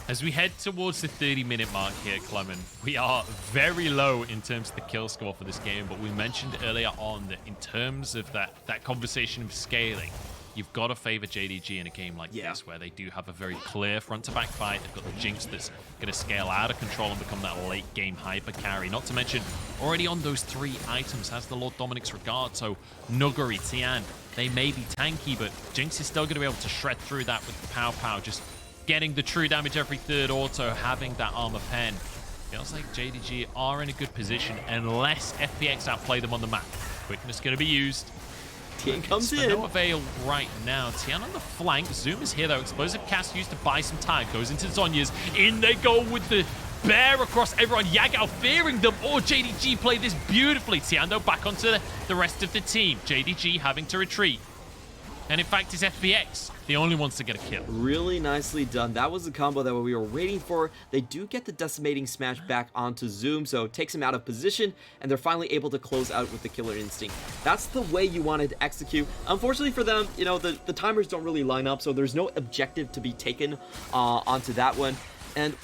As we head towards the 30-minute mark here, Clement, we are very low in terms of the kill score for this game, but we mentioned earlier on that in terms of that conversation of scaling, you've got to favor JDG in a game like this, where they do have a very clear front-to-back fight. They've got the Jinx that's going to scale out of control and become that late-game hyper carry. Not to mention, already on those 3 items has the Lord Dominic's Regard, so Nuguri, Tian, they may be tanky, but Jinx is still going to be able to shred through that with the Pow, just getting the true damage every 3rd auto, having that armor pen. Feels like JDG are in a good position unless FPX outplay them on the map. Quickness going to be used. Tian comes in. No avail right now. Tian on the flank. Zoom is here though. Explosive cast used to buy some time. Goes into Zhonya's. In they go with the bear across everyone. Yagao fearing them. Or JDG play this beautifully. Tian though back onto the rest of the team. JDG having to retreat. And in fact, it's FPX the only ones to get a kill. Really nicely done. That was the combo that we were waiting for. They do get the decimating smash back onto Zoom, so it takes him out of position, and they're finally able to close out with the Killer Instinct. That's the way you wanted to execute. Unfortunately for them, you know, the timers don't really line up, so there's no objective to be taken onto that one. And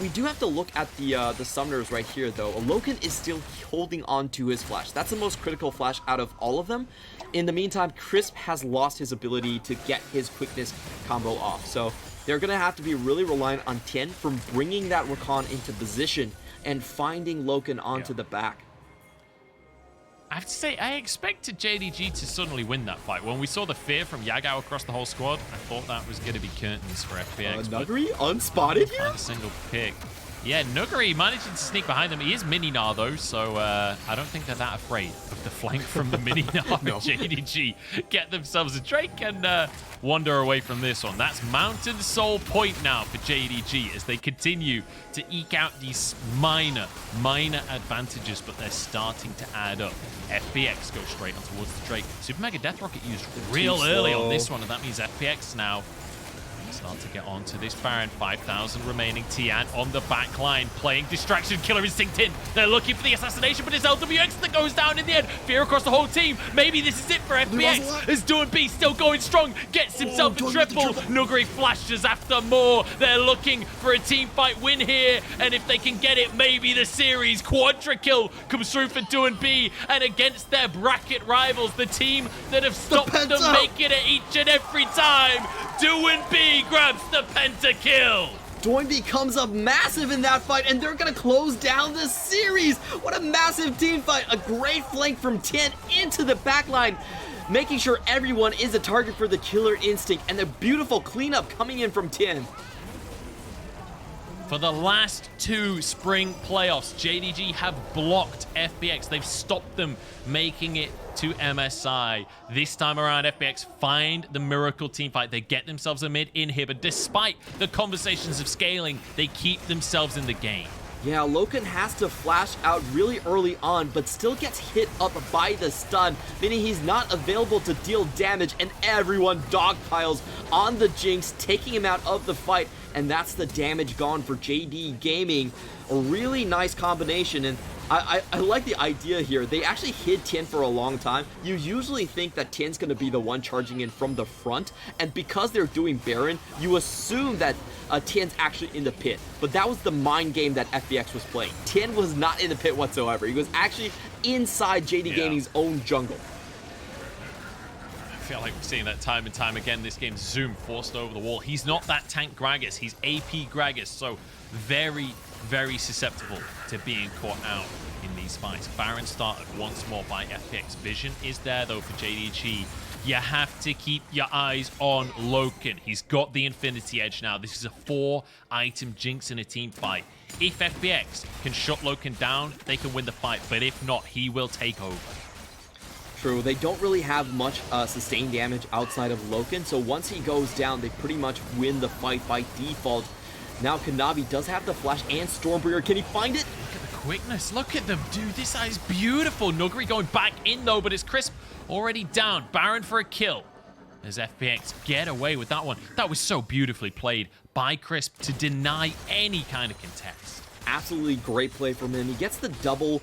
we do have to look at the summoners right here, though. Loken is still holding on to his flash. That's the most critical flash out of all of them. In the meantime, Crisp has lost his ability to get his quickness combo off. So they're going to have to be really reliant on Tian from bringing that Rakan into position and finding Loken onto the back. I have to say, I expected JDG to suddenly win that fight. When we saw the fear from Yagao across the whole squad, I thought that was going to be curtains for FPX. Nuguri unspotted here? A single pick. Yeah, Nuguri managing to sneak behind them. He is mini Gnar though, so I don't think they're that afraid of the flank from the mini Gnar. No. JDG get themselves a Drake and wander away from this one. That's Mountain Soul point now for JDG as they continue to eke out these minor advantages, but they're starting to add up. FPX goes straight on towards the Drake. Super Mega Death Rocket used real early on this one, and that means FPX now start to get onto this Baron. 5,000 remaining. Tian on the back line, playing Distraction. Killer Instinct in. They're looking for the assassination, but it's LWX that goes down in the end. Fear across the whole team. Maybe this is it for FPX. As Doinb still going strong, gets himself a triple. Nuguri flashes after more. They're looking for a team fight win here, and if they can get it, maybe the series. Quadra kill comes through for Doinb, and against their bracket rivals, the team that have stopped them making it each and every time, Doinb grabs the pentakill. Doinb comes up massive in that fight, and they're going to close down the series. What a massive team fight. A great flank from Tian into the backline, making sure everyone is a target for the Killer Instinct, and a beautiful cleanup coming in from Tian. For the last two spring playoffs, JDG have blocked FPX. They've stopped them making it to MSI. This time around, FPX find the miracle team fight. They get themselves a mid in here, but despite the conversations of scaling, they keep themselves in the game. Yeah, Loken has to flash out really early on, but still gets hit up by the stun, meaning he's not available to deal damage, and everyone dogpiles on the Jinx, taking him out of the fight, and that's the damage gone for JD Gaming. A really nice combination, and I like the idea here. They actually hid Tian for a long time. You usually think that Tian's going to be the one charging in from the front, and because they're doing Baron, you assume that Tian's actually in the pit. But that was the mind game that FPX was playing. Tian was not in the pit whatsoever. He was actually inside JD Gaming's own jungle. I feel like we're seeing that time and time again. This game, Zoom forced over the wall. He's not that tank Gragas. He's AP Gragas, so very susceptible to being caught out in these fights. Baron started once more by FPX. Vision is there though for JDG. You have to keep your eyes on Loken. He's got the Infinity Edge now. This is a 4-item Jinx in a team fight. If FPX can shut Loken down, they can win the fight, but if not, he will take over. True, they don't really have much sustained damage outside of Loken, so once he goes down, they pretty much win the fight by default. Now Kanavi does have the flash and Stormbringer. Can he find it? Look at the quickness. Look at them, dude. This side is beautiful. Nuguri going back in though, but it's Crisp already down. Baron for a kill. As FPX get away with that one. That was so beautifully played by Crisp to deny any kind of contest. Absolutely great play from him. He gets the double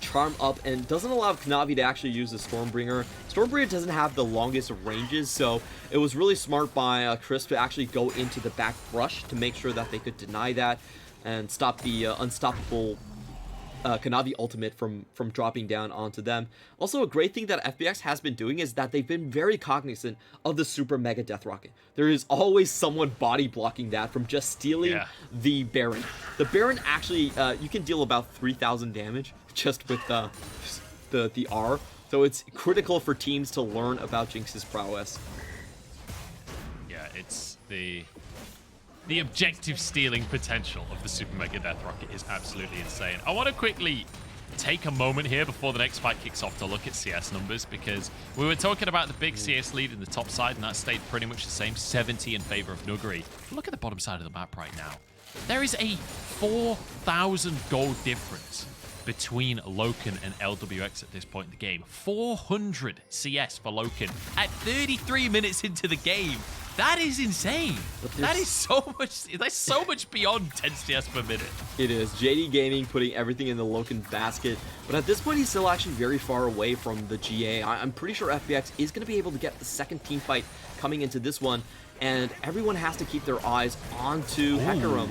charm up and doesn't allow Kanavi to actually use the Stormbringer. Stormbringer doesn't have the longest ranges, so it was really smart by Chris to actually go into the back brush to make sure that they could deny that and stop the unstoppable Kanavi ultimate from dropping down onto them. Also, a great thing that FPX has been doing is that they've been very cognizant of the Super Mega Death Rocket. There is always someone body blocking that from just stealing the Baron. The Baron actually, you can deal about 3,000 damage just with the R. So it's critical for teams to learn about Jinx's prowess. Yeah, it's the objective stealing potential of the Super Mega Death Rocket is absolutely insane. I want to quickly take a moment here before the next fight kicks off to look at CS numbers, because we were talking about the big CS lead in the top side, and that stayed pretty much the same, 70 in favor of Nuguri. Look at the bottom side of the map right now. There is a 4,000 gold difference between Loken and LWX at this point in the game. 400 CS for Loken at 33 minutes into the game. That is insane. That is so much. That's so much beyond 10 CS per minute. It is. JD Gaming putting everything in the Loken basket, but at this point he's still actually very far away from the GA. I'm pretty sure FPX is going to be able to get the second team fight coming into this one, and everyone has to keep their eyes onto Hecarim.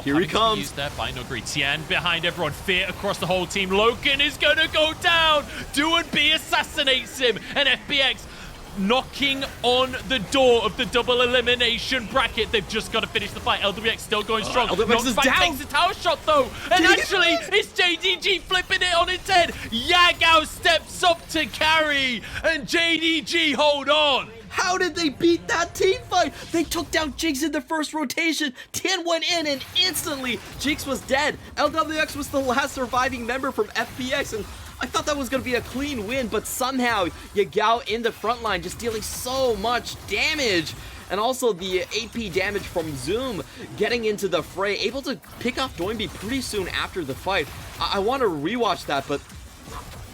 Here he comes. Used there by Nuguri. Tian behind everyone. Fear across the whole team. Loken is going to go down. Doinb assassinates him, and FPX knocking on the door of the double elimination bracket. They've just got to finish the fight. LWX still going strong. LWX is down. Takes the tower shot though, and actually it's JDG flipping it on its head. Yagao steps up to carry, and JDG hold on. How did they beat that team fight? They took down Jinx in the first rotation. Tian went in and instantly Jinx was dead. Lwx was the last surviving member from FPX, and I thought that was going to be a clean win, but somehow Yagao in the front line just dealing so much damage. And also the AP damage from Zoom getting into the fray, able to pick off Doinb pretty soon after the fight. I want to rewatch that, but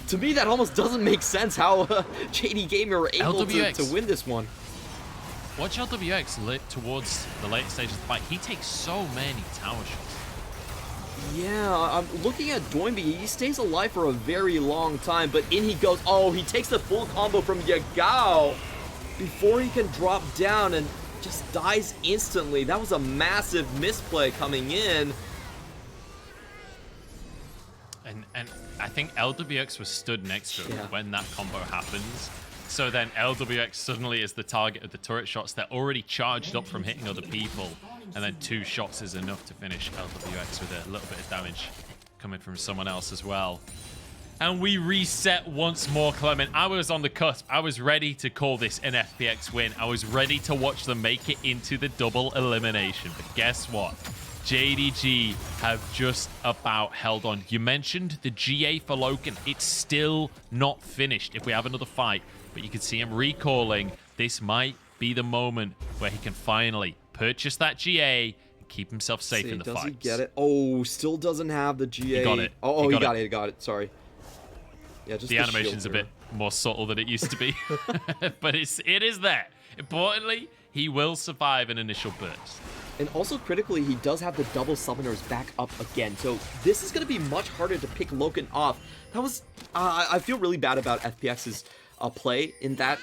to me that almost doesn't make sense how JD Gamer were able to win this one. Watch Lwx lit towards the late stages of the fight. He takes so many tower shots. Yeah, I'm looking at Doinb. He stays alive for a very long time, but in he goes. Oh, he takes the full combo from Yagao before he can drop down and just dies instantly. That was a massive misplay coming in. And I think Lwx was stood next to him when that combo happens. So then Lwx suddenly is the target of the turret shots. They're already charged up from hitting other people. And then 2 shots is enough to finish Lwx with a little bit of damage coming from someone else as well. And we reset once more, Clement. I was on the cusp. I was ready to call this an FPX win. I was ready to watch them make it into the double elimination. But guess what? JDG have just about held on. You mentioned the GA for Loken. It's still not finished if we have another fight. But you can see him recalling. This might be the moment where he can finally purchase that GA and keep himself safe in the fight. Does he get it? Oh, still doesn't have the GA. He got it. Oh, he got it. Sorry. Yeah, just the animation's a bit more subtle than it used to be. But it is there. Importantly, he will survive an initial burst. And also critically, he does have the double summoners back up again. So this is going to be much harder to pick Loken off. That was... I feel really bad about FPX's play in that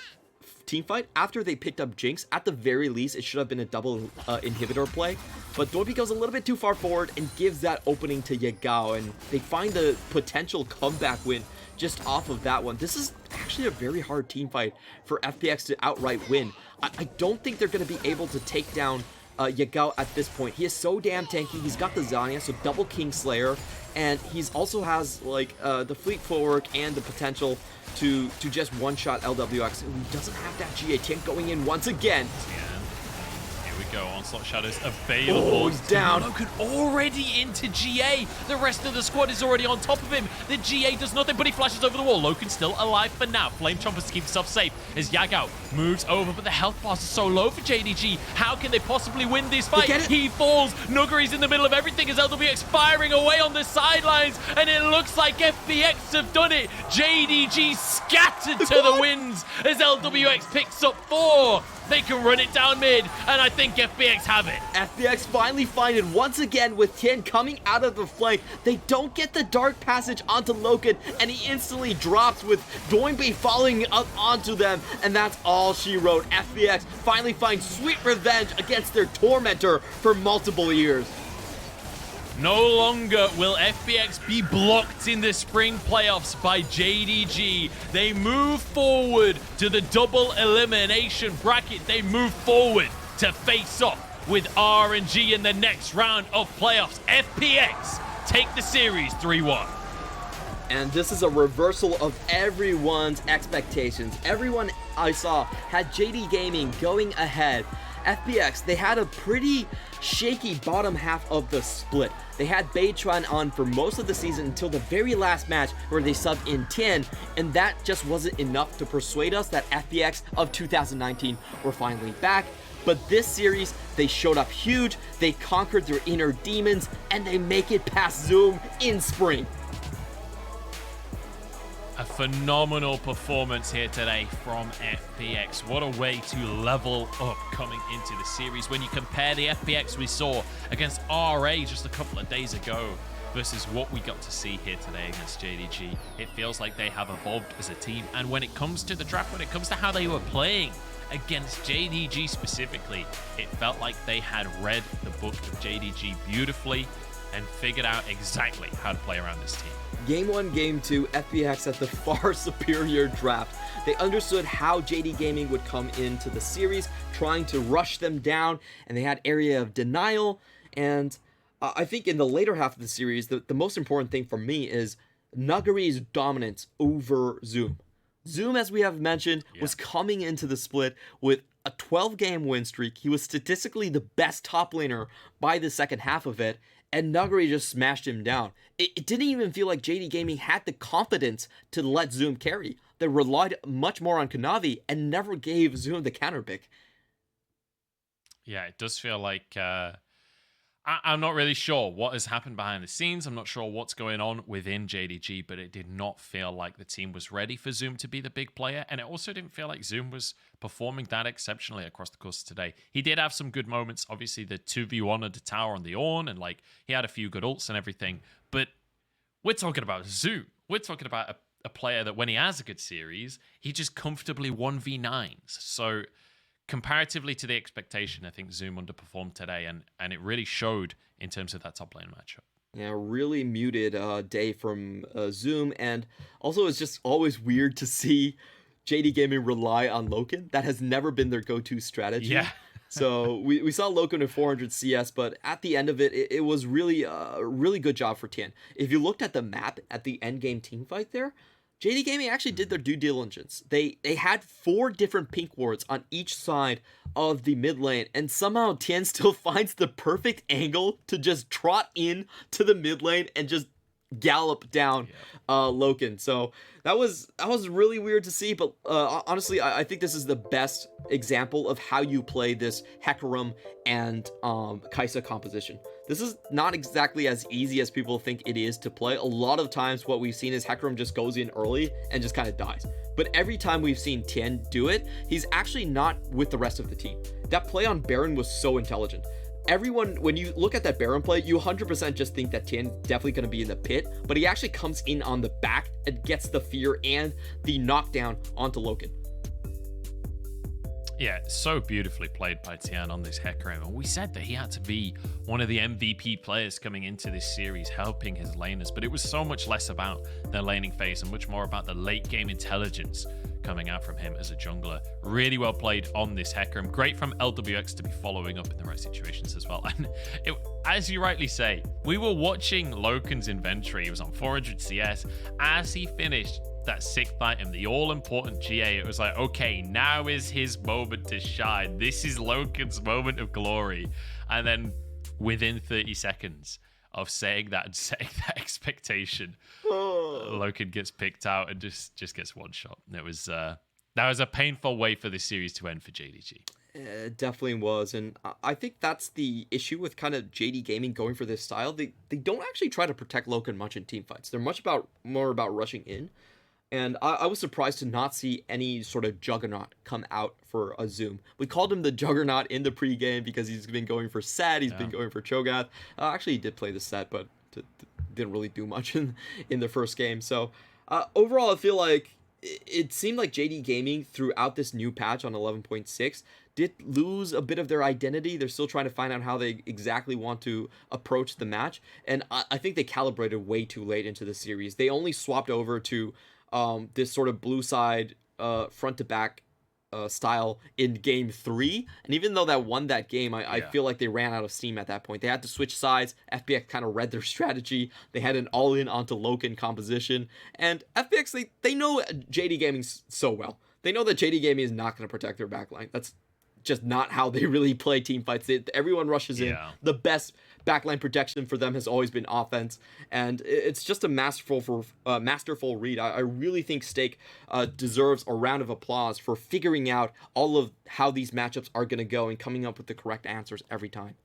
team fight. After they picked up Jinx, at the very least, it should have been a double inhibitor play. But Doinb goes a little bit too far forward and gives that opening to Yagao. And they find the potential comeback win just off of that one. This is actually a very hard team fight for FPX to outright win. I don't think they're going to be able to take down Yagao at this point. He is so damn tanky. He's got the Zanya, so double Kingslayer, and he's also has like the fleet footwork and the potential to just one-shot Lwx. He doesn't have that GA. Tian going in once again. Here we go. Onslaught Shadows available. Oh, he's down. Loken already into GA. The rest of the squad is already on top of him. The GA does nothing, but he flashes over the wall. Loken's still alive for now. Flame Chompers to keep himself safe as Yagao moves over, but the health bars are so low for JDG. How can they possibly win this fight? He falls. Nuguri's in the middle of everything as Lwx firing away on the sidelines, and it looks like FPX have done it. JDG scattered to the winds as Lwx picks up 4. They can run it down mid, and I think FPX have it. FPX finally find it once again with Tian coming out of the flank. They don't get the dark passage onto Loken, and he instantly drops with Doinb following up onto them, and that's all she wrote. FPX finally finds sweet revenge against their tormentor for multiple years. No longer will FPX be blocked in the spring playoffs by JDG. They move forward to the double elimination bracket. They move forward to face off with RNG in the next round of playoffs. FPX take the series 3-1. And this is a reversal of everyone's expectations. Everyone I saw had JD Gaming going ahead. FPX, they had a pretty shaky bottom half of the split. They had Beitran on for most of the season until the very last match where they subbed in Tian, and that just wasn't enough to persuade us that FPX of 2019 were finally back. But this series, they showed up huge, they conquered their inner demons, and they make it past Zoom in spring. A phenomenal performance here today from FPX. What a way to level up coming into the series. When you compare the FPX we saw against RA just a couple of days ago versus what we got to see here today against JDG, it feels like they have evolved as a team. And when it comes to the draft, when it comes to how they were playing against JDG specifically, it felt like they had read the book of JDG beautifully and figured out exactly how to play around this team. Game 1, Game 2, FPX had the far superior draft. They understood how JD Gaming would come into the series, trying to rush them down, and they had area of denial. And I think in the later half of the series, the most important thing for me is Nuguri's dominance over Zoom. Zoom, as we have mentioned, was coming into the split with a 12-game win streak. He was statistically the best top laner by the second half of it, and Nuguri just smashed him down. It didn't even feel like JD Gaming had the confidence to let Zoom carry. They relied much more on Kanavi and never gave Zoom the counter pick. Yeah, it does feel like I'm not really sure what has happened behind the scenes. I'm not sure what's going on within JDG, but it did not feel like the team was ready for Zoom to be the big player. And it also didn't feel like Zoom was performing that exceptionally across the course of today. He did have some good moments. Obviously, the 2v1 at the tower on the Ornn, and like he had a few good ults and everything. But we're talking about Zoom. We're talking about a player that when he has a good series, he just comfortably 1v9s. So comparatively to the expectation, I think Zoom underperformed today, and it really showed in terms of that top lane matchup. Yeah, really muted day from Zoom, and also it's just always weird to see JD Gaming rely on Loken. That has never been their go-to strategy. Yeah. So we saw Loken at 400 CS, but at the end of it, it was really a really good job for Tian. If you looked at the map at the end game team fight there, JD Gaming actually did their due diligence. They had 4 different pink wards on each side of the mid lane, and somehow Tian still finds the perfect angle to just trot in to the mid lane and just gallop down Loken. So that was really weird to see, but honestly, I think this is the best example of how you play this Hecarim and Kaisa composition. This is not exactly as easy as people think it is to play. A lot of times what we've seen is Hecarim just goes in early and just kind of dies. But every time we've seen Tian do it, he's actually not with the rest of the team. That play on Baron was so intelligent. Everyone, when you look at that Baron play, you 100% just think that Tian definitely going to be in the pit, but he actually comes in on the back and gets the fear and the knockdown onto Loken. Yeah, so beautifully played by Tian on this Hecarim. And we said that he had to be one of the MVP players coming into this series, helping his laners. But it was so much less about their laning phase and much more about the late game intelligence coming out from him as a jungler. Really well played on this Hecarim. Great from Lwx to be following up in the right situations as well. And as you rightly say, we were watching Loken's inventory. He was on 400 CS. As he finished that 6th item, the all-important GA, it was like, okay, now is his moment to shine. This is Loken's moment of glory. And then within 30 seconds of saying that and setting that expectation, Loken gets picked out and just gets one shot. It was that was a painful way for this series to end for JDG. It definitely was, and I think that's the issue with kind of JD Gaming going for this style. They don't actually try to protect Loken much in team fights. They're more about rushing in. And I was surprised to not see any sort of juggernaut come out for a Zoom. We called him the juggernaut in the pregame because he's been going for set, he's been going for Cho'Gath. Actually, he did play the set, but didn't really do much in the first game. So overall, I feel like it seemed like JD Gaming throughout this new patch on 11.6 did lose a bit of their identity. They're still trying to find out how they exactly want to approach the match. And I think they calibrated way too late into the series. They only swapped over to this sort of blue side front to back style in game 3, and even though that won that game, I feel like they ran out of steam at that point. They had to switch sides. FPX kind of read their strategy. They had an all-in onto Loken composition, and FPX they know JD Gaming so well. They know that JD Gaming is not going to protect their backline. That's just not how they really play team fights. Everyone rushes in. The best backline protection for them has always been offense, and it's just a masterful read. I really think Stake deserves a round of applause for figuring out all of how these matchups are going to go and coming up with the correct answers every time.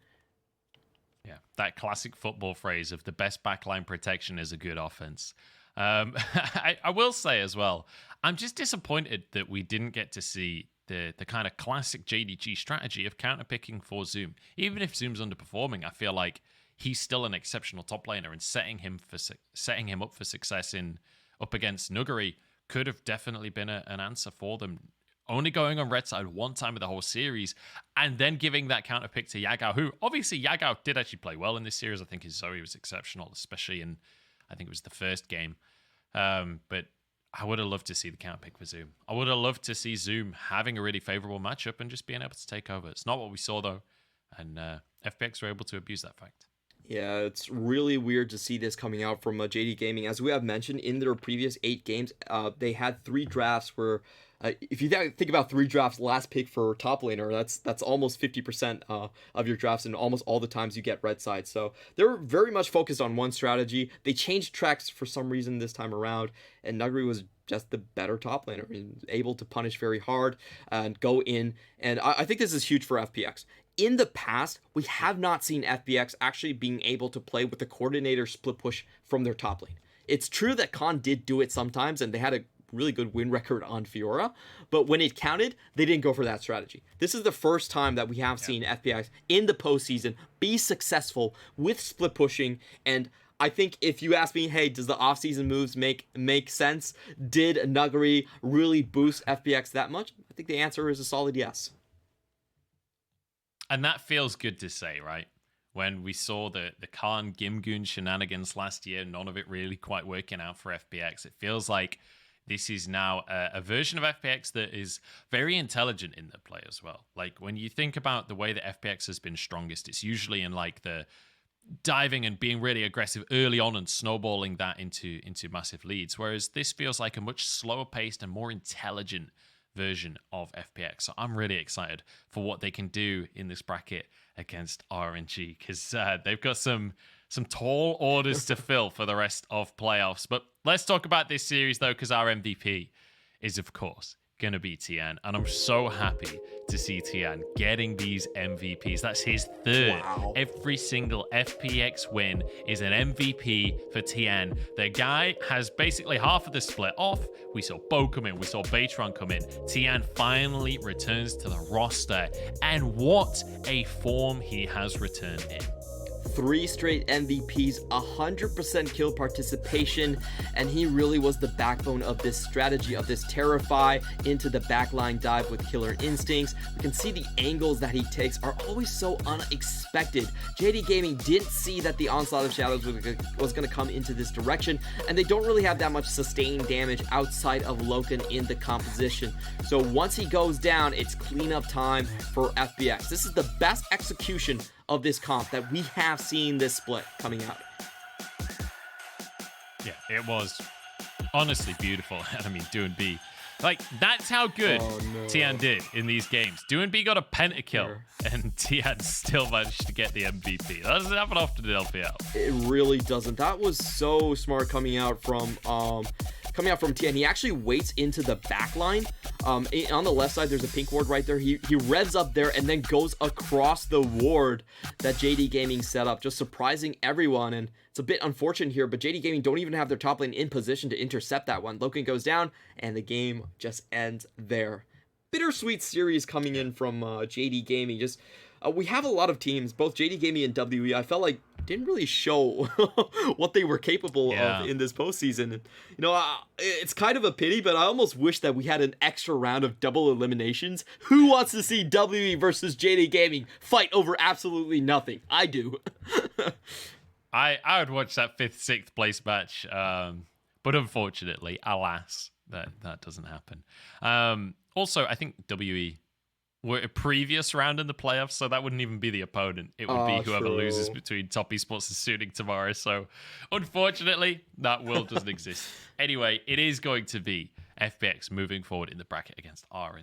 Yeah, that classic football phrase of the best backline protection is a good offense. I will say as well, I'm just disappointed that we didn't get to see the kind of classic JDG strategy of counterpicking for Zoom. Even if Zoom's underperforming, I feel like he's still an exceptional top laner, and setting him up for success up against Nuguri could have definitely been an answer for them. Only going on red side one time of the whole series, and then giving that counter pick to Yagao, who obviously Yagao did actually play well in this series. I think his Zoe was exceptional, especially in, I think it was the first game. But I would have loved to see the counter pick for Zoom. I would have loved to see Zoom having a really favorable matchup and just being able to take over. It's not what we saw though, and FPX were able to abuse that fact. Yeah, it's really weird to see this coming out from JD Gaming. As we have mentioned, in their previous 8 games, they had 3 drafts where, if you think about 3 drafts, last pick for top laner, that's almost 50% of your drafts, and almost all the times you get red side. So they're very much focused on one strategy. They changed tracks for some reason this time around, and Nuguri was just the better top laner, able to punish very hard and go in. And I think this is huge for FPX. In the past, we have not seen FPX actually being able to play with the coordinator split push from their top lane. It's true that Khan did do it sometimes, and they had a really good win record on Fiora, but when it counted, they didn't go for that strategy. This is the first time that we have seen FPX in the postseason be successful with split pushing, and I think if you ask me, hey, does the offseason moves make sense? Did Nuguri really boost FPX that much? I think the answer is a solid yes. And that feels good to say, right? When we saw the Khan Gimgoon shenanigans last year, none of it really quite working out for FPX. It feels like this is now a version of FPX that is very intelligent in the play as well. Like, when you think about the way that FPX has been strongest, it's usually in like the diving and being really aggressive early on and snowballing that into massive leads. Whereas this feels like a much slower paced and more intelligent version of FPX. So I'm really excited for what they can do in this bracket against RNG, because they've got some tall orders to fill for the rest of playoffs. But let's talk about this series though, because our MVP is of course gonna be Tian, and I'm so happy to see Tian getting these MVPs. That's his third. Wow. Every single FPX win is an MVP for Tian. The guy has basically half of the split off. We saw Bo come in, we saw Baytron come in. Tian finally returns to the roster, and what a form he has returned in. 3 straight MVPs, 100% kill participation, and he really was the backbone of this strategy, of this Terrify into the backline dive with killer instincts. We can see the angles that he takes are always so unexpected. JD Gaming didn't see that the Onslaught of Shadows was going to come into this direction, and they don't really have that much sustained damage outside of Loken in the composition. So once he goes down, it's cleanup time for FPX. This is the best execution of this comp that we have seen this split coming out. Yeah, it was honestly beautiful. And I mean, Doinb, like, that's how good Tian did in these games. Doinb got a pentakill, and Tian still managed to get the MVP. That doesn't happen often in LPL. It really doesn't. That was so smart coming out from Tian. He actually waits into the back line. On the left side, there's a pink ward right there. He revs up there and then goes across the ward that JD Gaming set up, just surprising everyone. And it's a bit unfortunate here, but JD Gaming don't even have their top lane in position to intercept that one. Loken goes down, and the game just ends there. Bittersweet series coming in from JD Gaming. Just we have a lot of teams, both JD Gaming and WE. I felt like didn't really show what they were capable of in this postseason. And, you know, it's kind of a pity, but I almost wish that we had an extra round of double eliminations. Who wants to see WE versus JD Gaming fight over absolutely nothing? I do. I would watch that 5th, 6th place match, but unfortunately, alas, that doesn't happen. Also, I think WE were a previous round in the playoffs, so that wouldn't even be the opponent. It would be whoever loses between Top Esports and Suiting tomorrow. So, unfortunately, that world doesn't exist. Anyway, it is going to be FPX moving forward in the bracket against RNG.